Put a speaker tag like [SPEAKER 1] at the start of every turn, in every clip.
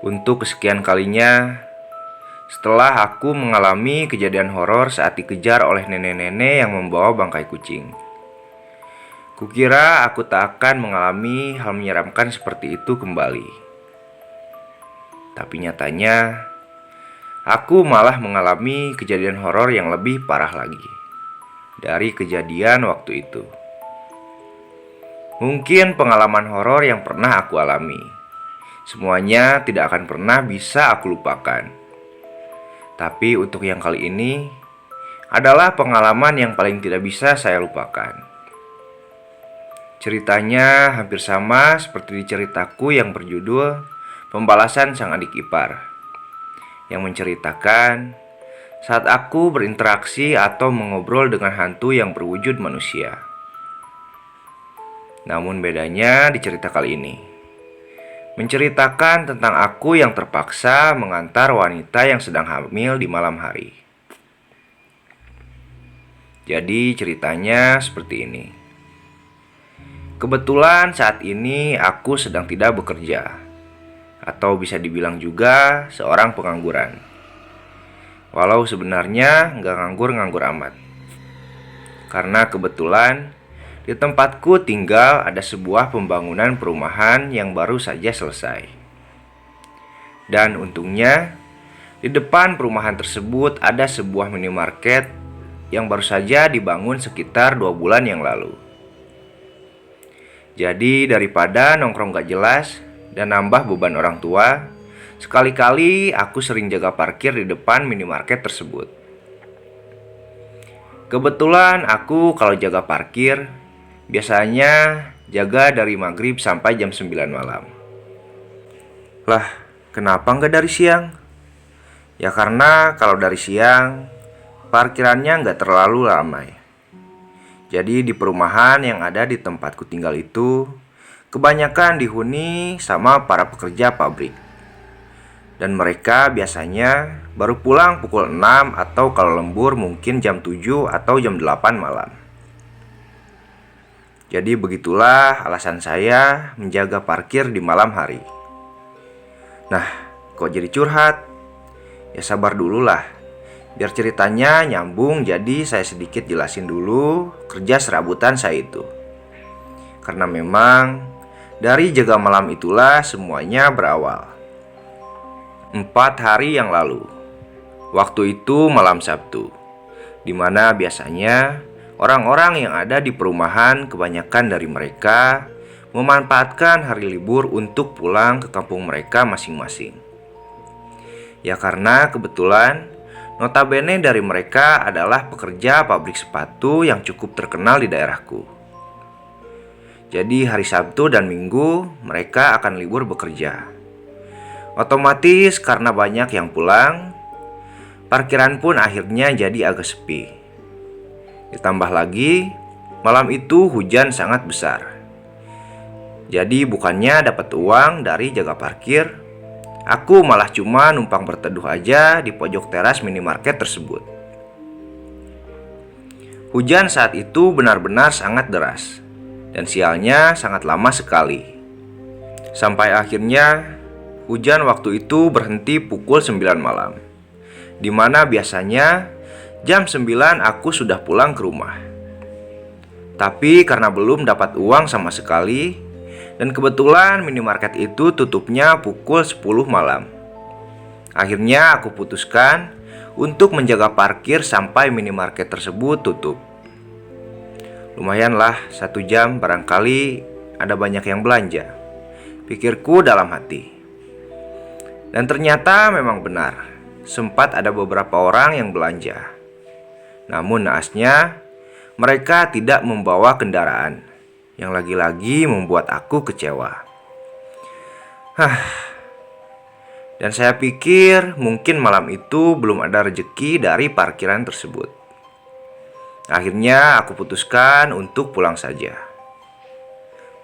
[SPEAKER 1] Untuk kesekian kalinya, setelah aku mengalami kejadian horor saat dikejar oleh nenek-nenek yang membawa bangkai kucing. Kukira aku tak akan mengalami hal menyeramkan seperti itu kembali. Tapi nyatanya, aku malah mengalami kejadian horor yang lebih parah lagi dari kejadian waktu itu. Mungkin pengalaman horor yang pernah aku alami, semuanya tidak akan pernah bisa aku lupakan. Tapi untuk yang kali ini adalah pengalaman yang paling tidak bisa saya lupakan. Ceritanya hampir sama seperti di ceritaku yang berjudul Pembalasan Sang Adik Ipar, yang menceritakan saat aku berinteraksi atau mengobrol dengan hantu yang berwujud manusia. Namun bedanya di cerita kali ini menceritakan tentang aku yang terpaksa mengantar wanita yang sedang hamil di malam hari. Jadi ceritanya seperti ini. Kebetulan saat ini aku sedang tidak bekerja, atau bisa dibilang juga seorang pengangguran. Walau sebenarnya nggak nganggur-nganggur amat. Karena kebetulan di tempatku tinggal ada sebuah pembangunan perumahan yang baru saja selesai. Dan untungnya, di depan perumahan tersebut ada sebuah minimarket yang baru saja dibangun sekitar 2 bulan yang lalu. Jadi daripada nongkrong gak jelas dan nambah beban orang tua, sekali-kali aku sering jaga parkir di depan minimarket tersebut. Kebetulan aku kalau jaga parkir biasanya jaga dari maghrib sampai jam 9 malam. Lah, kenapa nggak dari siang? Ya karena kalau dari siang, parkirannya nggak terlalu ramai. Jadi di perumahan yang ada di tempatku tinggal itu, kebanyakan dihuni sama para pekerja pabrik. Dan mereka biasanya baru pulang pukul 6 atau kalau lembur mungkin jam 7 atau jam 8 malam. Jadi begitulah alasan saya menjaga parkir di malam hari. Nah, kok jadi curhat? Ya sabar dulu lah. Biar ceritanya nyambung, jadi saya sedikit jelasin dulu kerja serabutan saya itu. Karena memang dari jaga malam itulah semuanya berawal. 4 hari yang lalu. Waktu itu malam Sabtu, dimana biasanya orang-orang yang ada di perumahan, kebanyakan dari mereka memanfaatkan hari libur untuk pulang ke kampung mereka masing-masing. Ya karena kebetulan notabene dari mereka adalah pekerja pabrik sepatu yang cukup terkenal di daerahku. Jadi hari Sabtu dan Minggu mereka akan libur bekerja. Otomatis karena banyak yang pulang, parkiran pun akhirnya jadi agak sepi. Ditambah lagi, malam itu hujan sangat besar. Jadi bukannya dapat uang dari jaga parkir, aku malah cuma numpang berteduh aja di pojok teras minimarket tersebut. Hujan saat itu benar-benar sangat deras, dan sialnya sangat lama sekali. Sampai akhirnya, hujan waktu itu berhenti pukul 9 malam, dimana biasanya jam 9 aku sudah pulang ke rumah. Tapi karena belum dapat uang sama sekali, dan kebetulan minimarket itu tutupnya pukul 10 malam, akhirnya aku putuskan untuk menjaga parkir sampai minimarket tersebut tutup. Lumayanlah 1 jam, barangkali ada banyak yang belanja, pikirku dalam hati. Dan ternyata memang benar, sempat ada beberapa orang yang belanja. Namun naasnya, mereka tidak membawa kendaraan, yang lagi-lagi membuat aku kecewa. Dan saya pikir mungkin malam itu belum ada rezeki dari parkiran tersebut. Akhirnya aku putuskan untuk pulang saja.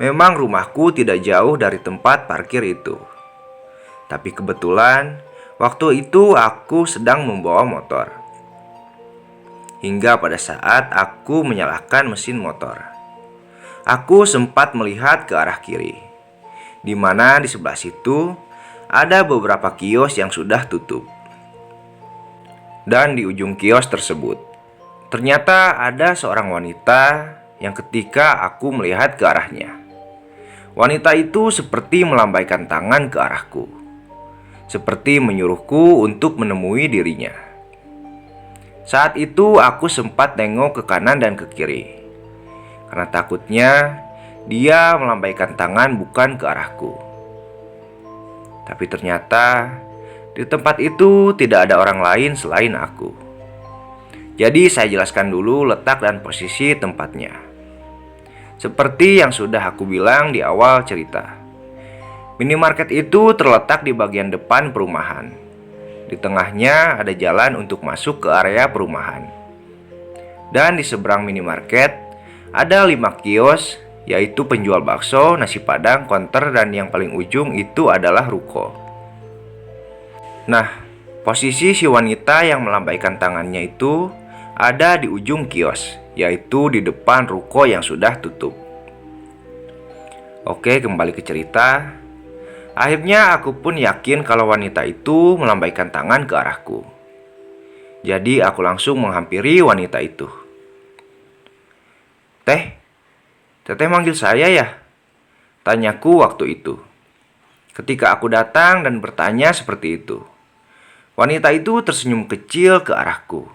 [SPEAKER 1] Memang rumahku tidak jauh dari tempat parkir itu. Tapi kebetulan waktu itu aku sedang membawa motor. Hingga pada saat aku menyalakan mesin motor, aku sempat melihat ke arah kiri. di mana di sebelah situ ada beberapa kios yang sudah tutup. Dan di ujung kios tersebut, ternyata ada seorang wanita yang ketika aku melihat ke arahnya, wanita itu seperti melambaikan tangan ke arahku, seperti menyuruhku untuk menemui dirinya. Saat itu aku sempat nengok ke kanan dan ke kiri, karena takutnya dia melambaikan tangan bukan ke arahku. Tapi ternyata di tempat itu tidak ada orang lain selain aku. Jadi saya jelaskan dulu letak dan posisi tempatnya. Seperti yang sudah aku bilang di awal cerita, minimarket itu terletak di bagian depan perumahan. Di tengahnya ada jalan untuk masuk ke area perumahan. Dan di seberang minimarket ada 5 kios, yaitu penjual bakso, nasi padang, konter, dan yang paling ujung itu adalah ruko. Nah, posisi si wanita yang melambaikan tangannya itu ada di ujung kios, yaitu di depan ruko yang sudah tutup. Oke, kembali ke cerita. Akhirnya aku pun yakin kalau wanita itu melambaikan tangan ke arahku. Jadi aku langsung menghampiri wanita itu. Teteh manggil saya ya? Tanyaku waktu itu. Ketika aku datang dan bertanya seperti itu, wanita itu tersenyum kecil ke arahku.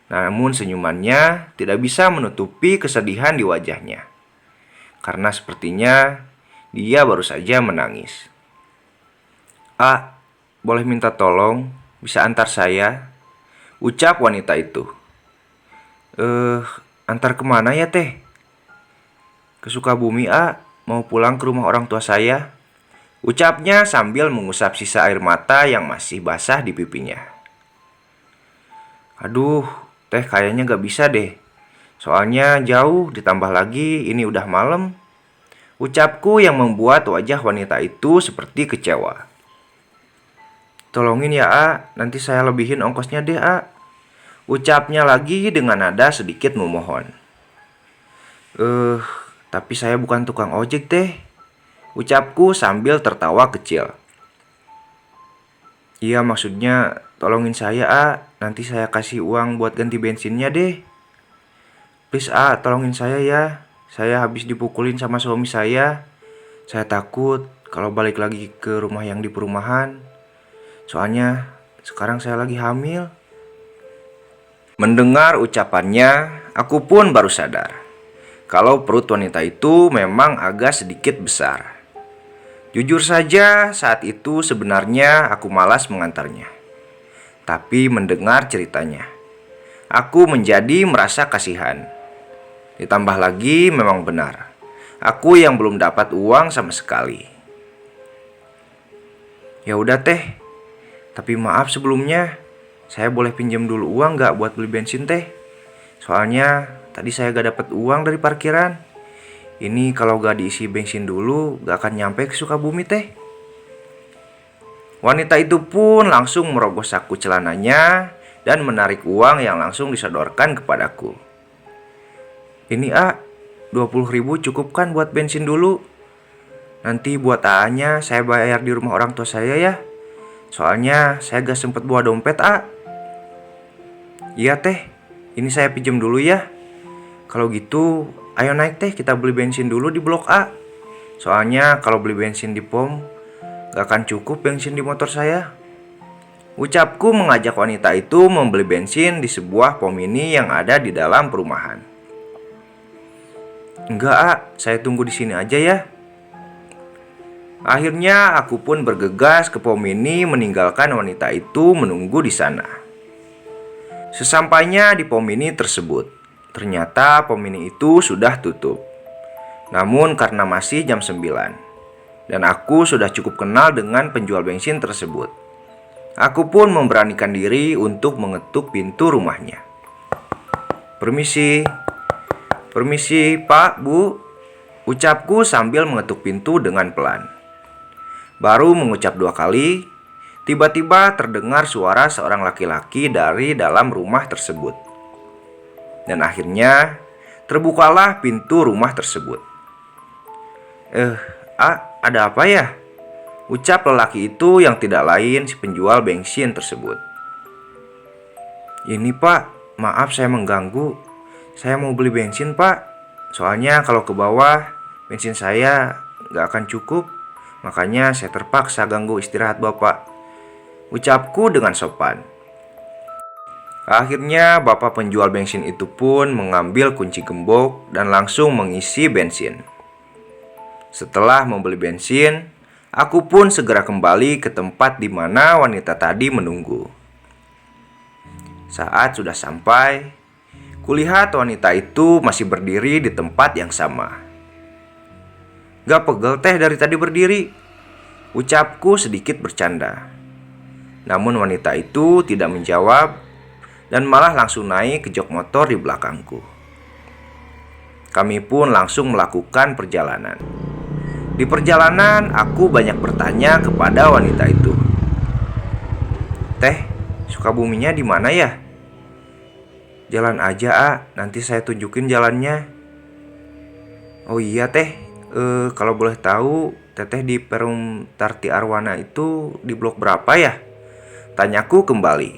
[SPEAKER 1] Namun senyumannya tidak bisa menutupi kesedihan di wajahnya, karena sepertinya dia baru saja menangis. Boleh minta tolong? Bisa antar saya? Ucap wanita itu. Antar kemana ya teh? Ke Sukabumi, mau pulang ke rumah orang tua saya, ucapnya sambil mengusap sisa air mata yang masih basah di pipinya. Aduh, teh kayaknya gak bisa deh. Soalnya jauh, ditambah lagi ini udah malam. Ucapku yang membuat wajah wanita itu seperti kecewa. Tolongin ya, nanti saya lebihin ongkosnya deh, ucapnya lagi dengan nada sedikit memohon. Tapi saya bukan tukang ojek teh, ucapku sambil tertawa kecil. Iya, maksudnya tolongin saya, nanti saya kasih uang buat ganti bensinnya deh. Please tolongin saya ya. Saya habis dipukulin sama suami saya. Saya takut kalau balik lagi ke rumah yang di perumahan. Soalnya sekarang saya lagi hamil. Mendengar ucapannya, aku pun baru sadar kalau perut wanita itu memang agak sedikit besar. Jujur saja, saat itu sebenarnya aku malas mengantarnya. Tapi mendengar ceritanya, aku menjadi merasa kasihan. Ditambah lagi memang benar, aku yang belum dapat uang sama sekali. Ya udah teh, tapi maaf sebelumnya, saya boleh pinjam dulu uang gak buat beli bensin teh? Soalnya tadi saya gak dapat uang dari parkiran. Ini kalau gak diisi bensin dulu gak akan nyampe ke Sukabumi teh. Wanita itu pun langsung merogoh saku celananya dan menarik uang yang langsung disodorkan kepadaku. Ini 20.000 cukup kan buat bensin dulu? Nanti buat AA-nya saya bayar di rumah orang tua saya ya. Soalnya saya gak sempet bawa dompet Iya teh, ini saya pinjam dulu ya. Kalau gitu, ayo naik teh, kita beli bensin dulu di Blok A. Soalnya kalau beli bensin di pom, gak akan cukup bensin di motor saya. Ucapku mengajak wanita itu membeli bensin di sebuah pom mini yang ada di dalam perumahan. Enggak, saya tunggu di sini aja ya. Akhirnya aku pun bergegas ke pom mini meninggalkan wanita itu menunggu di sana. Sesampainya di pom mini tersebut, ternyata pom mini itu sudah tutup. Namun karena masih jam 9 dan aku sudah cukup kenal dengan penjual bensin tersebut, aku pun memberanikan diri untuk mengetuk pintu rumahnya. Permisi, Pak, Bu, ucapku sambil mengetuk pintu dengan pelan. Baru mengucap 2 kali, tiba-tiba terdengar suara seorang laki-laki dari dalam rumah tersebut. Dan akhirnya terbukalah pintu rumah tersebut. ada apa ya?" ucap lelaki itu yang tidak lain si penjual bensin tersebut. "Ini Pak, maaf saya mengganggu. Saya mau beli bensin Pak. Soalnya kalau ke bawah bensin saya gak akan cukup. Makanya saya terpaksa ganggu istirahat Bapak," ucapku dengan sopan. Akhirnya bapak penjual bensin itu pun mengambil kunci gembok dan langsung mengisi bensin. Setelah membeli bensin, aku pun segera kembali ke tempat di mana wanita tadi menunggu. Saat sudah sampai, kulihat wanita itu masih berdiri di tempat yang sama. "Gak pegel teh dari tadi berdiri," ucapku sedikit bercanda. Namun wanita itu tidak menjawab dan malah langsung naik ke jok motor di belakangku. Kami pun langsung melakukan perjalanan. Di perjalanan aku banyak bertanya kepada wanita itu. "Teh, Sukabuminya di mana ya?" "Jalan aja, nanti saya tunjukin jalannya." "Oh iya teh, kalau boleh tahu teteh di Perum Tarti Arwana itu di blok berapa ya?" tanyaku kembali.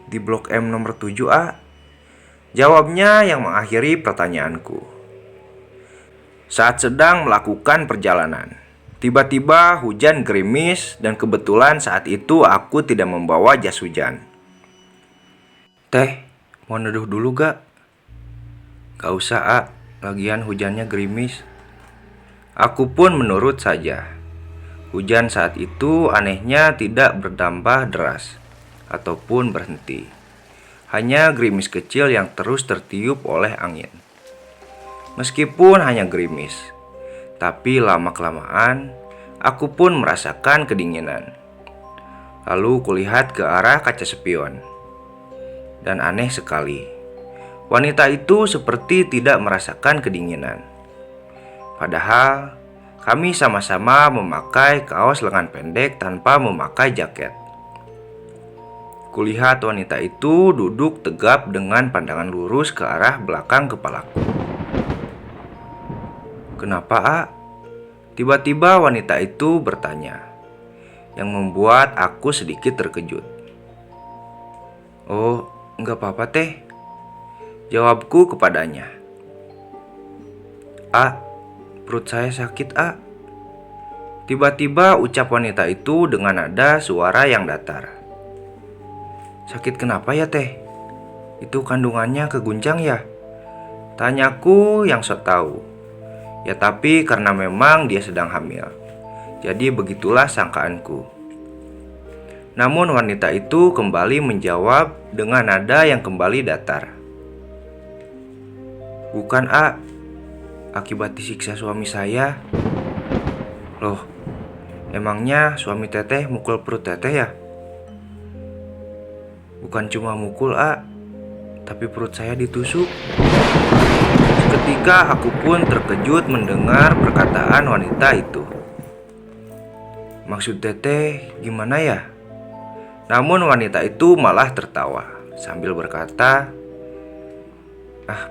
[SPEAKER 1] "Di blok M nomor 7 jawabnya yang mengakhiri pertanyaanku. Saat sedang melakukan perjalanan, tiba-tiba hujan gerimis dan kebetulan saat itu aku tidak membawa jas hujan. "Teh, mau neduh dulu gak?" "Gak usah lagian hujannya gerimis." Aku pun menurut saja. Hujan saat itu anehnya tidak berdambah deras ataupun berhenti. Hanya gerimis kecil yang terus tertiup oleh angin. Meskipun hanya gerimis, tapi lama-kelamaan aku pun merasakan kedinginan. Lalu kulihat ke arah kaca spion. Dan aneh sekali, wanita itu seperti tidak merasakan kedinginan. Padahal kami sama-sama memakai kaos lengan pendek tanpa memakai jaket. Kulihat wanita itu duduk tegap dengan pandangan lurus ke arah belakang kepalaku. "Kenapa, tiba-tiba wanita itu bertanya, yang membuat aku sedikit terkejut. "Oh, enggak apa-apa teh," jawabku kepadanya. Perut saya sakit tiba-tiba ucap wanita itu dengan nada suara yang datar. "Sakit kenapa ya teh? Itu kandungannya keguncang ya?" tanyaku yang sok tahu. Ya tapi karena memang dia sedang hamil, jadi begitulah sangkaanku. Namun wanita itu kembali menjawab dengan nada yang kembali datar. "Bukan akibat disiksa suami saya." "Loh, emangnya suami teteh mukul perut teteh ya?" "Bukan cuma mukul tapi perut saya ditusuk." Seketika aku pun terkejut mendengar perkataan wanita itu. "Maksud teteh gimana ya?" Namun wanita itu malah tertawa sambil berkata,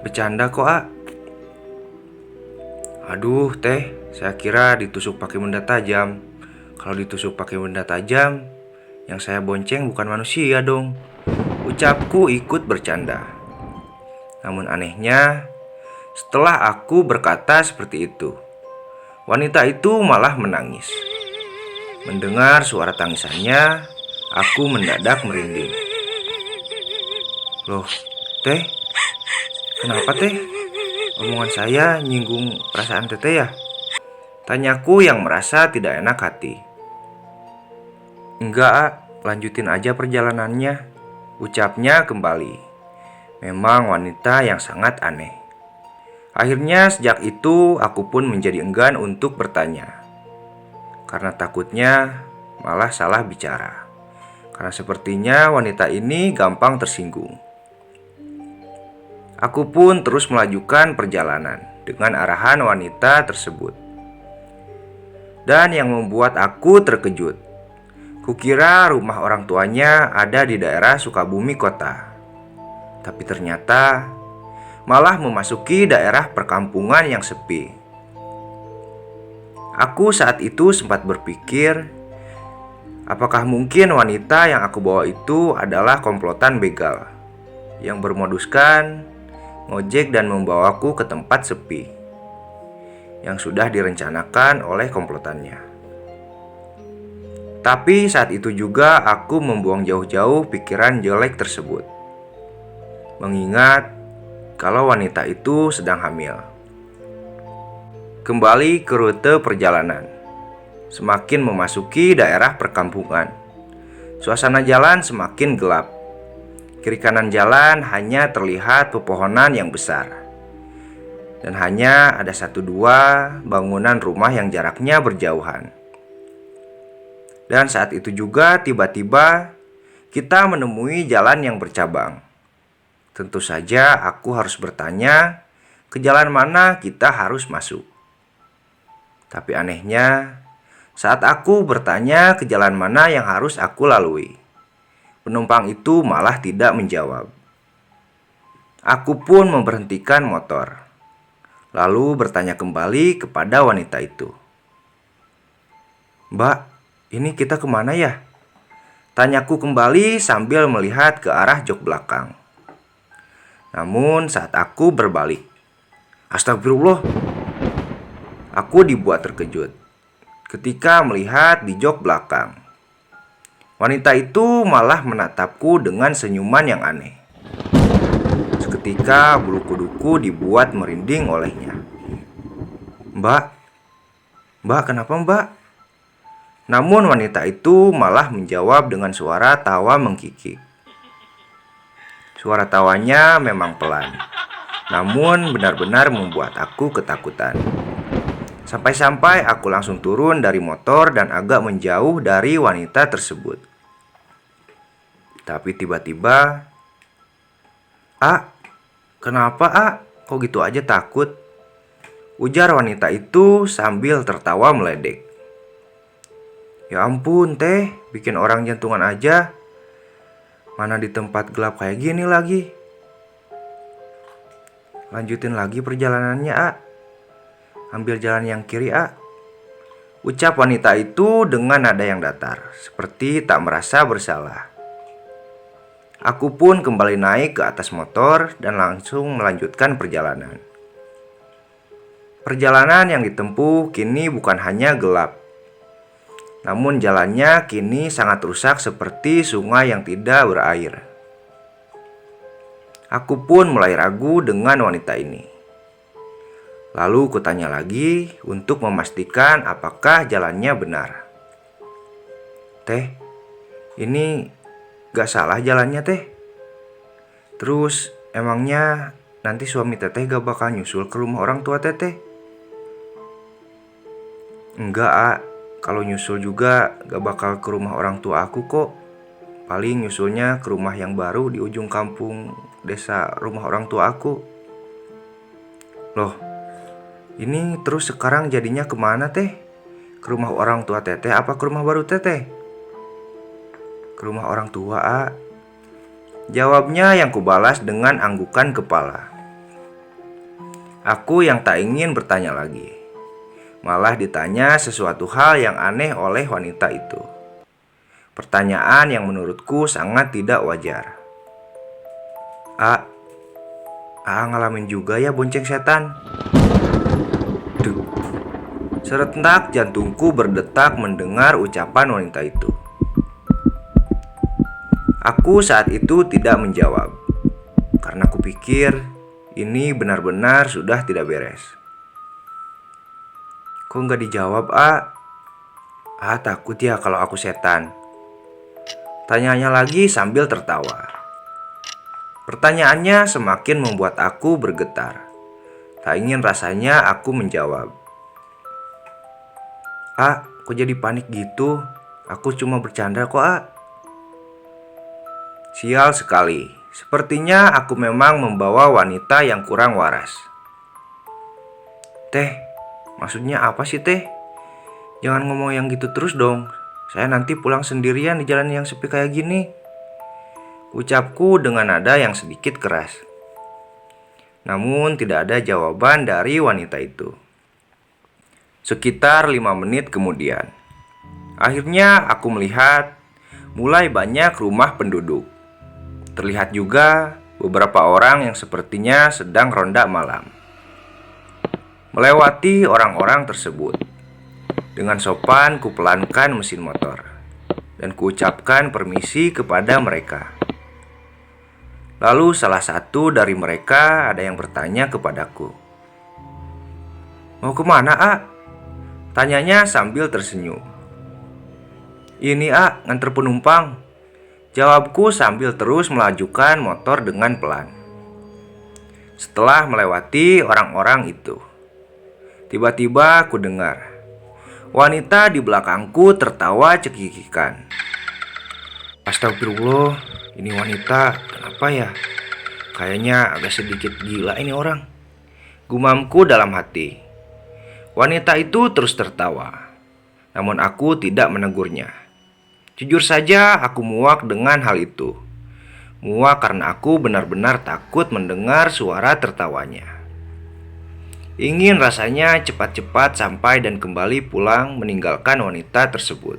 [SPEAKER 1] "Bercanda kok Aduh teh, saya kira ditusuk pakai benda tajam. Kalau ditusuk pakai benda tajam, yang saya bonceng bukan manusia dong," ucapku ikut bercanda. Namun anehnya, setelah aku berkata seperti itu, wanita itu malah menangis. Mendengar suara tangisannya, aku mendadak merinding. "Loh, teh, kenapa teh? Omongan saya nyinggung perasaan teteh ya?" tanyaku yang merasa tidak enak hati. "Enggak, lanjutin aja perjalanannya," ucapnya kembali. Memang wanita yang sangat aneh. Akhirnya sejak itu aku pun menjadi enggan untuk bertanya, karena takutnya malah salah bicara. Karena sepertinya wanita ini gampang tersinggung. Aku pun terus melajukan perjalanan dengan arahan wanita tersebut. Dan yang membuat aku terkejut, kukira rumah orang tuanya ada di daerah Sukabumi kota. Tapi ternyata malah memasuki daerah perkampungan yang sepi. Aku saat itu sempat berpikir, apakah mungkin wanita yang aku bawa itu adalah komplotan begal yang bermoduskan ngojek dan membawaku ke tempat sepi yang sudah direncanakan oleh komplotannya. Tapi saat itu juga aku membuang jauh-jauh pikiran jelek tersebut, mengingat kalau wanita itu sedang hamil. Kembali ke rute perjalanan. Semakin memasuki daerah perkampungan, suasana jalan semakin gelap. Kiri kanan jalan hanya terlihat pepohonan yang besar, dan hanya ada 1-2 bangunan rumah yang jaraknya berjauhan. Dan saat itu juga tiba-tiba kita menemui jalan yang bercabang. Tentu saja aku harus bertanya ke jalan mana kita harus masuk. Tapi anehnya, saat aku bertanya ke jalan mana yang harus aku lalui, penumpang itu malah tidak menjawab. Aku pun memberhentikan motor, lalu bertanya kembali kepada wanita itu. "Mbak, ini kita kemana ya?" Tanyaku kembali sambil melihat ke arah jok belakang. Namun saat aku berbalik, astagfirullah, aku dibuat terkejut ketika melihat di jok belakang. Wanita itu malah menatapku dengan senyuman yang aneh. Seketika bulu kuduku dibuat merinding olehnya. Mbak, kenapa mbak?" Namun wanita itu malah menjawab dengan suara tawa menggigit. Suara tawanya memang pelan, namun benar-benar membuat aku ketakutan. Sampai-sampai aku langsung turun dari motor dan agak menjauh dari wanita tersebut. Tapi tiba-tiba, kenapa kok gitu aja takut?" Ujar wanita itu sambil tertawa meledek. "Ya ampun teh, bikin orang jantungan aja. Mana di tempat gelap kayak gini lagi. Lanjutin lagi perjalanannya ambil jalan yang kiri ucap wanita itu dengan nada yang datar, seperti tak merasa bersalah. Aku pun kembali naik ke atas motor dan langsung melanjutkan perjalanan. Perjalanan yang ditempuh kini bukan hanya gelap, namun jalannya kini sangat rusak seperti sungai yang tidak berair. Aku pun mulai ragu dengan wanita ini. Lalu kutanya lagi untuk memastikan apakah jalannya benar. "Teh, ini gak salah jalannya teh? Terus emangnya nanti suami teteh gak bakal nyusul ke rumah orang tua teteh?" "Enggak kalau nyusul juga gak bakal ke rumah orang tua aku kok. Paling nyusulnya ke rumah yang baru di ujung kampung desa rumah orang tua aku." "Loh, ini terus sekarang jadinya kemana teh? Ke rumah orang tua teteh apa ke rumah baru teteh?" "Ke rumah orang tua jawabnya yang kubalas dengan anggukan kepala. Aku yang tak ingin bertanya lagi, malah ditanya sesuatu hal yang aneh oleh wanita itu. Pertanyaan yang menurutku sangat tidak wajar. Ngalamin juga ya bonceng setan?" Duh, serentak jantungku berdetak mendengar ucapan wanita itu. Aku saat itu tidak menjawab, karena kupikir ini benar-benar sudah tidak beres. "Kok nggak dijawab takut ya kalau aku setan?" Tanyanya lagi sambil tertawa. Pertanyaannya semakin membuat aku bergetar. Tak ingin rasanya aku menjawab. Kok jadi panik gitu? Aku cuma bercanda kok Sial sekali, sepertinya aku memang membawa wanita yang kurang waras. "Teh, maksudnya apa sih teh? Jangan ngomong yang gitu terus dong. Saya nanti pulang sendirian di jalan yang sepi kayak gini," ucapku dengan nada yang sedikit keras. Namun tidak ada jawaban dari wanita itu. Sekitar 5 menit kemudian, akhirnya aku melihat mulai banyak rumah penduduk. Terlihat juga beberapa orang yang sepertinya sedang ronda malam. Melewati orang-orang tersebut, dengan sopan kupelankan mesin motor dan kuucapkan permisi kepada mereka. Lalu salah satu dari mereka ada yang bertanya kepadaku, "Mau kemana, A?" Tanyanya sambil tersenyum. "Ini, A, nganter penumpang," jawabku sambil terus melajukan motor dengan pelan. Setelah melewati orang-orang itu, tiba-tiba aku dengar wanita di belakangku tertawa cekikikan. Astagfirullah, ini wanita kenapa ya? Kayaknya agak sedikit gila ini orang, gumamku dalam hati. Wanita itu terus tertawa, namun aku tidak menegurnya. Jujur saja aku muak dengan hal itu. Muak karena aku benar-benar takut mendengar suara tertawanya. Ingin rasanya cepat-cepat sampai dan kembali pulang meninggalkan wanita tersebut.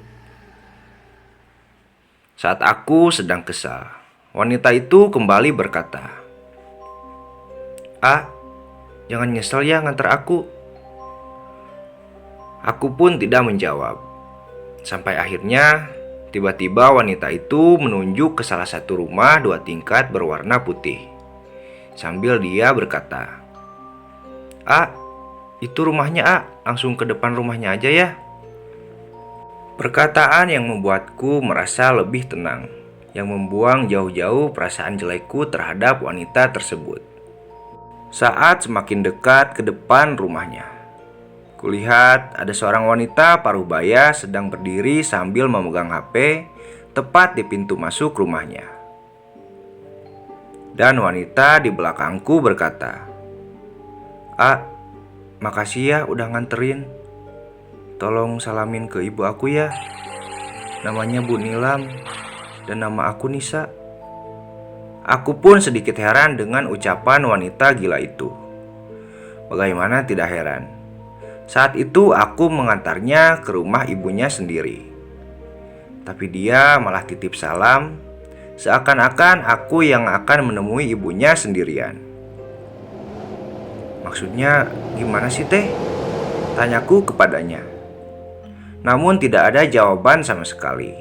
[SPEAKER 1] Saat aku sedang kesal, wanita itu kembali berkata, "Ah, jangan nyesel ya nganter aku." Aku pun tidak menjawab. Sampai akhirnya tiba-tiba wanita itu menunjuk ke salah satu rumah 2 tingkat berwarna putih. Sambil dia berkata, "A, itu rumahnya, A. Langsung ke depan rumahnya aja ya." Perkataan yang membuatku merasa lebih tenang, yang membuang jauh-jauh perasaan jelekku terhadap wanita tersebut. Saat semakin dekat ke depan rumahnya, kulihat ada seorang wanita paruh baya sedang berdiri sambil memegang HP tepat di pintu masuk rumahnya. Dan wanita di belakangku berkata, "A, makasih ya udah nganterin. Tolong salamin ke ibu aku ya. Namanya Bu Nilam dan nama aku Nisa." Aku pun sedikit heran dengan ucapan wanita gila itu. Bagaimana tidak heran? Saat itu aku mengantarnya ke rumah ibunya sendiri. Tapi dia malah titip salam, seakan-akan aku yang akan menemui ibunya sendirian. "Maksudnya gimana sih, Teh?" tanyaku kepadanya. Namun tidak ada jawaban sama sekali.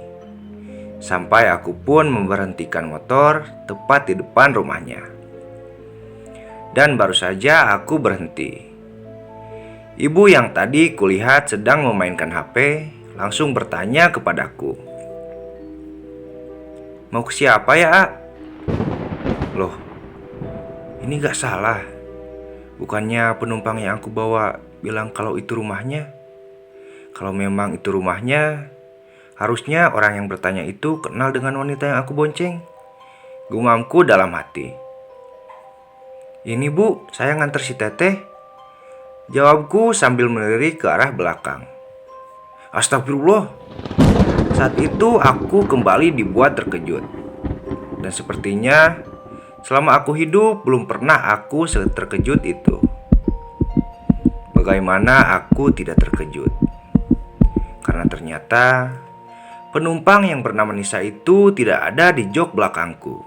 [SPEAKER 1] Sampai aku pun memberhentikan motor tepat di depan rumahnya. Dan baru saja aku berhenti, ibu yang tadi kulihat sedang memainkan HP langsung bertanya kepadaku, "Mau ke siapa ya, A?" Loh, ini gak salah. Bukannya penumpang yang aku bawa bilang kalau itu rumahnya? Kalau memang itu rumahnya, harusnya orang yang bertanya itu kenal dengan wanita yang aku bonceng, gumamku dalam hati. "Ini, Bu, saya nganter si Teteh," jawabku sambil melirik ke arah belakang. Astagfirullah. Saat itu aku kembali dibuat terkejut. Dan sepertinya selama aku hidup belum pernah aku terkejut itu. Bagaimana aku tidak terkejut? Karena ternyata penumpang yang bernama Nisa itu tidak ada di jok belakangku.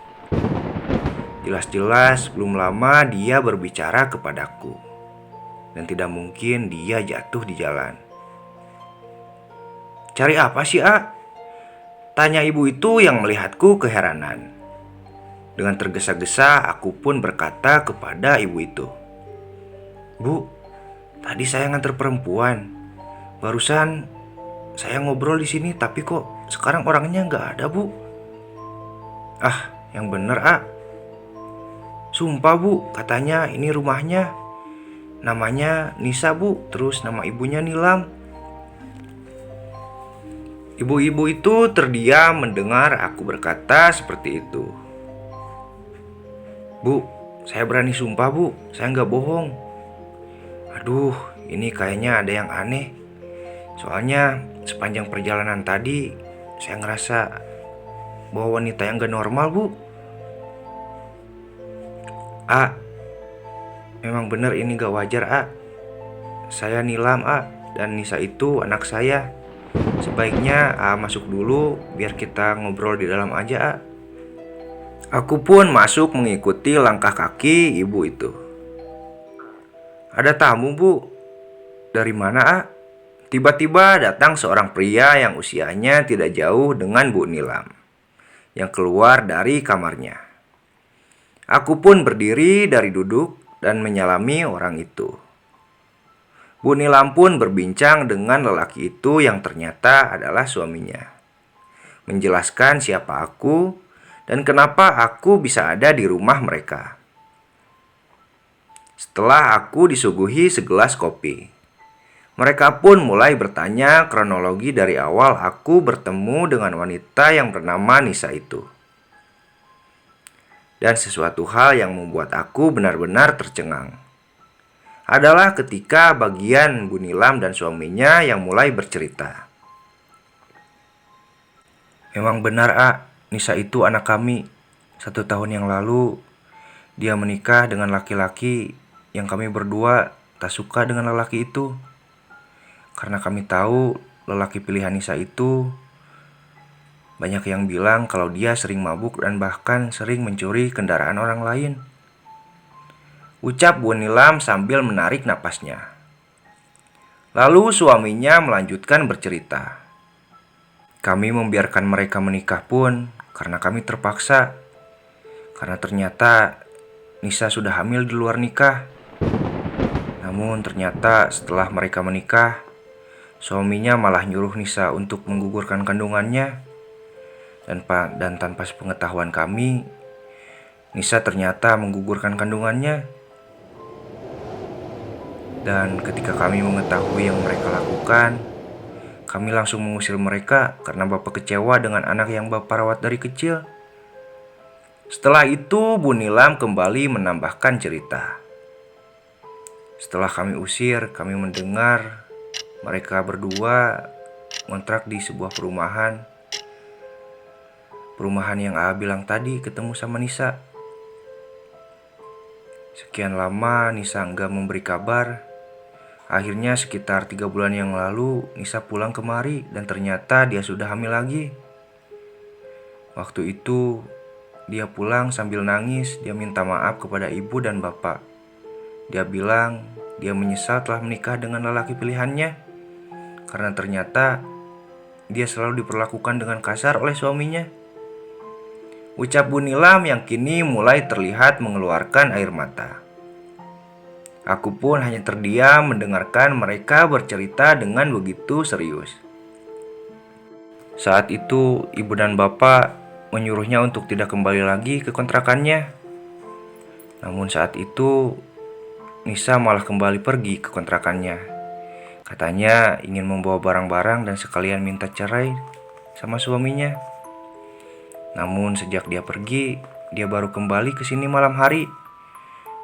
[SPEAKER 1] Jelas-jelas belum lama dia berbicara kepadaku. Dan tidak mungkin dia jatuh di jalan. "Cari apa sih, A?" tanya ibu itu yang melihatku keheranan. Dengan tergesa-gesa aku pun berkata kepada ibu itu, "Bu, tadi saya nganter perempuan. Barusan saya ngobrol di sini, tapi kok sekarang orangnya nggak ada, Bu." "Ah, yang bener, A. Sumpah, Bu, katanya ini rumahnya. Namanya Nisa, Bu, terus nama ibunya Nilam." Ibu-ibu itu terdiam mendengar aku berkata seperti itu. "Bu, saya berani sumpah, Bu, saya nggak bohong. Aduh, ini kayaknya ada yang aneh. Soalnya sepanjang perjalanan tadi saya ngerasa bahwa wanita yang gak normal, Bu." "A, memang benar ini gak wajar, A. Saya Nilam, A. dan Nisa itu anak saya. Sebaiknya masuk dulu biar kita ngobrol di dalam aja. Aku pun masuk mengikuti langkah kaki ibu itu. Ada tamu, Bu. Dari mana, A? Tiba-tiba datang seorang pria yang usianya tidak jauh dengan Bu Nilam yang keluar dari kamarnya. Aku pun berdiri dari duduk dan menyalami orang itu. Bu Nilam pun berbincang dengan lelaki itu yang ternyata adalah suaminya, menjelaskan siapa aku dan kenapa aku bisa ada di rumah mereka. Setelah aku disuguhi segelas kopi, mereka pun mulai bertanya kronologi dari awal aku bertemu dengan wanita yang bernama Nisa itu. Dan sesuatu hal yang membuat aku benar-benar tercengang adalah ketika bagian Bu Nilam dan suaminya yang mulai bercerita. Memang benar, A, Nisa itu anak kami. 1 tahun yang lalu, dia menikah dengan laki-laki yang kami berdua tak suka dengan lelaki itu. Karena kami tahu lelaki pilihan Nisa itu banyak yang bilang kalau dia sering mabuk dan bahkan sering mencuri kendaraan orang lain. Ucap Bu Nilam sambil menarik napasnya. Lalu suaminya melanjutkan bercerita. Kami membiarkan mereka menikah pun karena kami terpaksa. Karena ternyata Nisa sudah hamil di luar nikah. Namun ternyata setelah mereka menikah, suaminya malah nyuruh Nisa untuk menggugurkan kandungannya. Dan tanpa sepengetahuan kami, Nisa ternyata menggugurkan kandungannya. Dan ketika kami mengetahui yang mereka lakukan, kami langsung mengusir mereka karena bapak kecewa dengan anak yang bapak rawat dari kecil. Setelah itu Bu Nilam kembali menambahkan cerita. Setelah kami usir, kami mendengar mereka berdua ngontrak di sebuah perumahan. Perumahan yang A bilang tadi ketemu sama Nisa. Sekian lama Nisa enggak memberi kabar. Akhirnya sekitar 3 bulan yang lalu Nisa pulang kemari dan ternyata dia sudah hamil lagi. Waktu itu dia pulang sambil nangis. Dia minta maaf kepada ibu dan bapak. Dia bilang dia menyesal telah menikah dengan lelaki pilihannya karena ternyata dia selalu diperlakukan dengan kasar oleh suaminya. Ucap Bu Nilam yang kini mulai terlihat mengeluarkan air mata. Aku pun hanya terdiam mendengarkan mereka bercerita dengan begitu serius. Saat itu ibu dan bapak menyuruhnya untuk tidak kembali lagi ke kontrakannya. Namun saat itu Nisa malah kembali pergi ke kontrakannya. Katanya ingin membawa barang-barang dan sekalian minta cerai sama suaminya. Namun sejak dia pergi, dia baru kembali ke sini malam hari.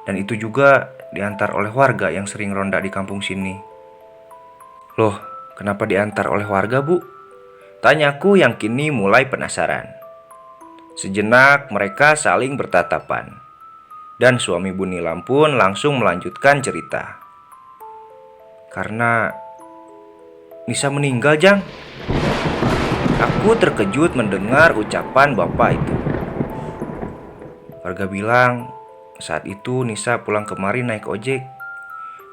[SPEAKER 1] Dan itu juga diantar oleh warga yang sering ronda di kampung sini. Loh, kenapa diantar oleh warga, Bu? Tanyaku yang kini mulai penasaran. Sejenak mereka saling bertatapan. Dan suami Bu Nilam pun langsung melanjutkan cerita. Karena Nisa meninggal, Jang. Aku terkejut mendengar ucapan bapak itu. Warga bilang saat itu Nisa pulang kemari naik ojek.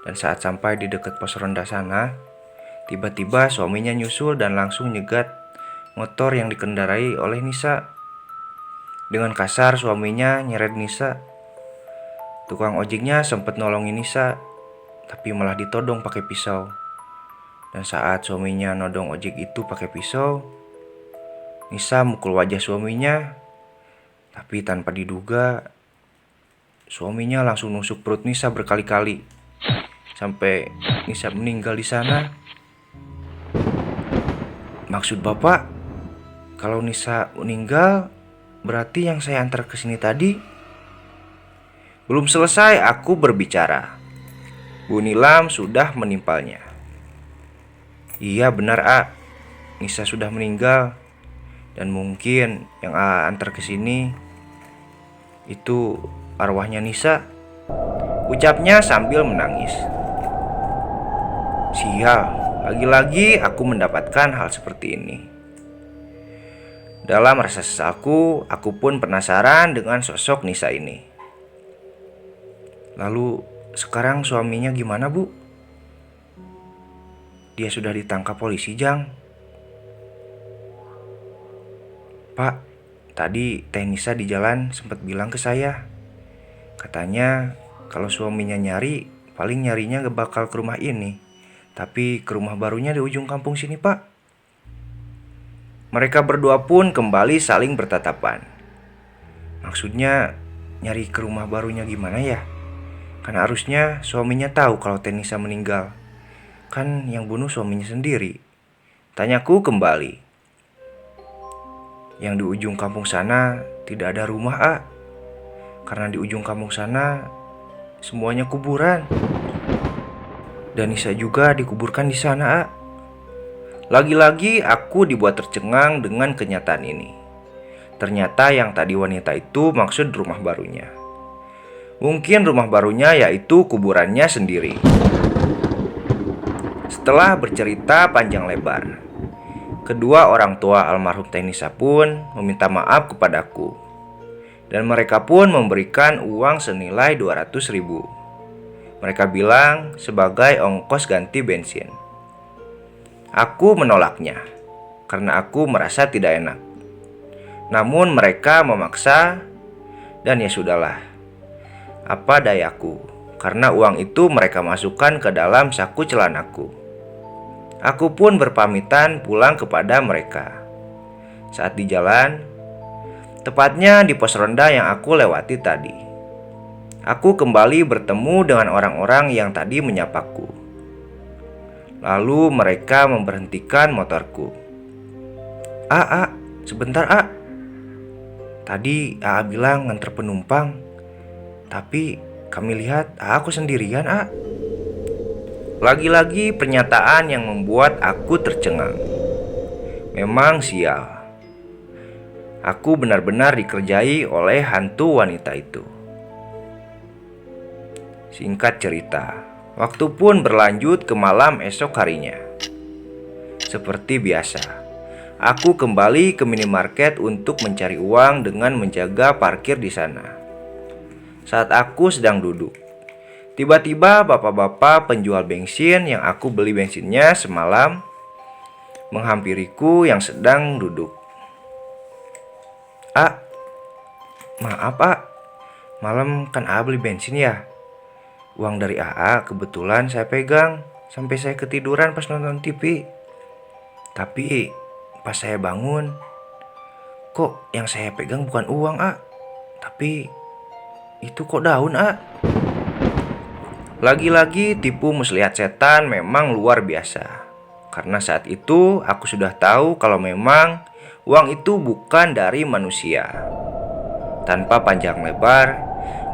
[SPEAKER 1] Dan saat sampai di dekat pos ronda sana, tiba-tiba suaminya nyusul dan langsung nyegat motor yang dikendarai oleh Nisa. Dengan kasar suaminya nyeret Nisa. Tukang ojeknya sempat nolongin Nisa, tapi malah ditodong pakai pisau. Dan saat suaminya nodong ojek itu pakai pisau, Nisa mukul wajah suaminya. Tapi tanpa diduga, suaminya langsung nusuk perut Nisa berkali-kali sampai Nisa meninggal di sana. Maksud Bapak, kalau Nisa meninggal, berarti yang saya antar ke sini tadi? Belum selesai aku berbicara, Bu Nilam sudah menimpalnya. Iya benar, A. Nisa sudah meninggal. Dan mungkin yang A antar ke sini itu arwahnya Nisa. Ucapnya sambil menangis. Sial, Lagi-lagi aku mendapatkan hal seperti ini. Dalam rasa sesalku, aku pun penasaran dengan sosok Nisa ini. Lalu, sekarang suaminya gimana, Bu? Dia sudah ditangkap polisi, Jang. Pak, tadi Teh Nisa di jalan sempat bilang ke saya. Katanya kalau suaminya nyari, paling nyarinya gak bakal ke rumah ini, tapi ke rumah barunya di ujung kampung sini, Pak. Mereka berdua pun kembali saling bertatapan. Maksudnya nyari ke rumah barunya gimana ya? Kan harusnya suaminya tahu kalau Teh Nisa meninggal. Kan yang bunuh suaminya sendiri. Tanyaku kembali. Yang di ujung kampung sana tidak ada rumah, A. Karena di ujung kampung sana semuanya kuburan. Dan Nisa juga dikuburkan di sana, A. Lagi-lagi aku dibuat tercengang dengan kenyataan ini. Ternyata yang tadi wanita itu maksud rumah barunya. Mungkin rumah barunya yaitu kuburannya sendiri. Setelah bercerita panjang lebar, kedua orang tua almarhum Teh Nisa pun meminta maaf kepadaku. Dan mereka pun memberikan uang senilai 200.000. Mereka bilang sebagai ongkos ganti bensin. Aku menolaknya karena aku merasa tidak enak. Namun mereka memaksa, dan ya sudahlah. Apa dayaku, karena uang itu mereka masukkan ke dalam saku celanaku. Aku pun berpamitan pulang kepada mereka. Saat di jalan, tepatnya di pos ronda yang aku lewati tadi, aku kembali bertemu dengan orang-orang yang tadi menyapaku. Lalu mereka memberhentikan motorku. A, sebentar, A. Tadi A bilang nganter penumpang, tapi kami lihat aku sendirian, A. Lagi-lagi pernyataan yang membuat aku tercengang. Memang sial. Aku benar-benar dikerjai oleh hantu wanita itu. Singkat cerita, waktu pun berlanjut ke malam esok harinya. Seperti biasa, aku kembali ke minimarket untuk mencari uang dengan menjaga parkir di sana. Saat aku sedang duduk, tiba-tiba bapak-bapak penjual bensin yang aku beli bensinnya semalam menghampiriku yang sedang duduk. A, maaf, A. Malam kan A beli bensin ya. Uang dari AA kebetulan saya pegang sampai saya ketiduran pas nonton TV. Tapi pas saya bangun, kok yang saya pegang bukan uang, A, tapi itu kok daun, A. Lagi-lagi tipu muslihat setan memang luar biasa. Karena saat itu aku sudah tahu kalau memang uang itu bukan dari manusia. Tanpa panjang lebar,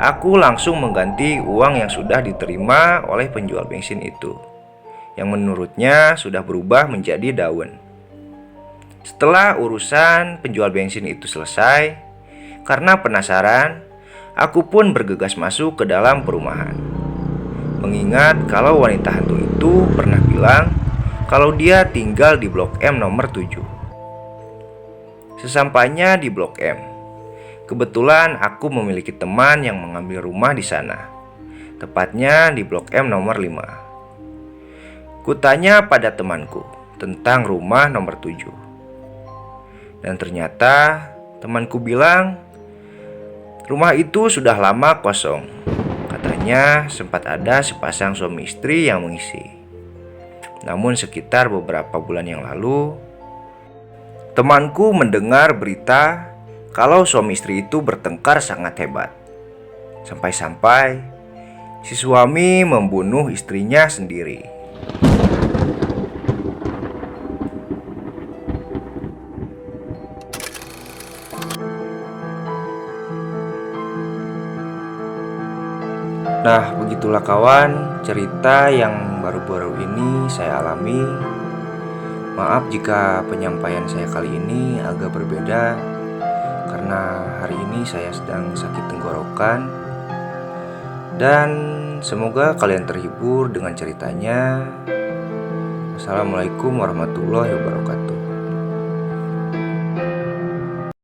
[SPEAKER 1] aku langsung mengganti uang yang sudah diterima oleh penjual bensin itu, yang menurutnya sudah berubah menjadi daun. Setelah urusan penjual bensin itu selesai, karena penasaran, aku pun bergegas masuk ke dalam perumahan. Mengingat kalau wanita hantu itu pernah bilang kalau dia tinggal di Blok M nomor 7. Sesampainya di Blok M, kebetulan aku memiliki teman yang mengambil rumah di sana. Tepatnya di Blok M nomor 5. Kutanya pada temanku tentang rumah nomor 7. Dan ternyata temanku bilang rumah itu sudah lama kosong. Katanya sempat ada sepasang suami istri yang mengisi. Namun sekitar beberapa bulan yang lalu, temanku mendengar berita kalau suami istri itu bertengkar sangat hebat. Sampai-sampai si suami membunuh istrinya sendiri. Nah, begitulah kawan, cerita yang baru-baru ini saya alami. Maaf jika penyampaian saya kali ini agak berbeda, karena hari ini saya sedang sakit tenggorokan. Dan semoga kalian terhibur dengan ceritanya. Assalamualaikum warahmatullahi wabarakatuh.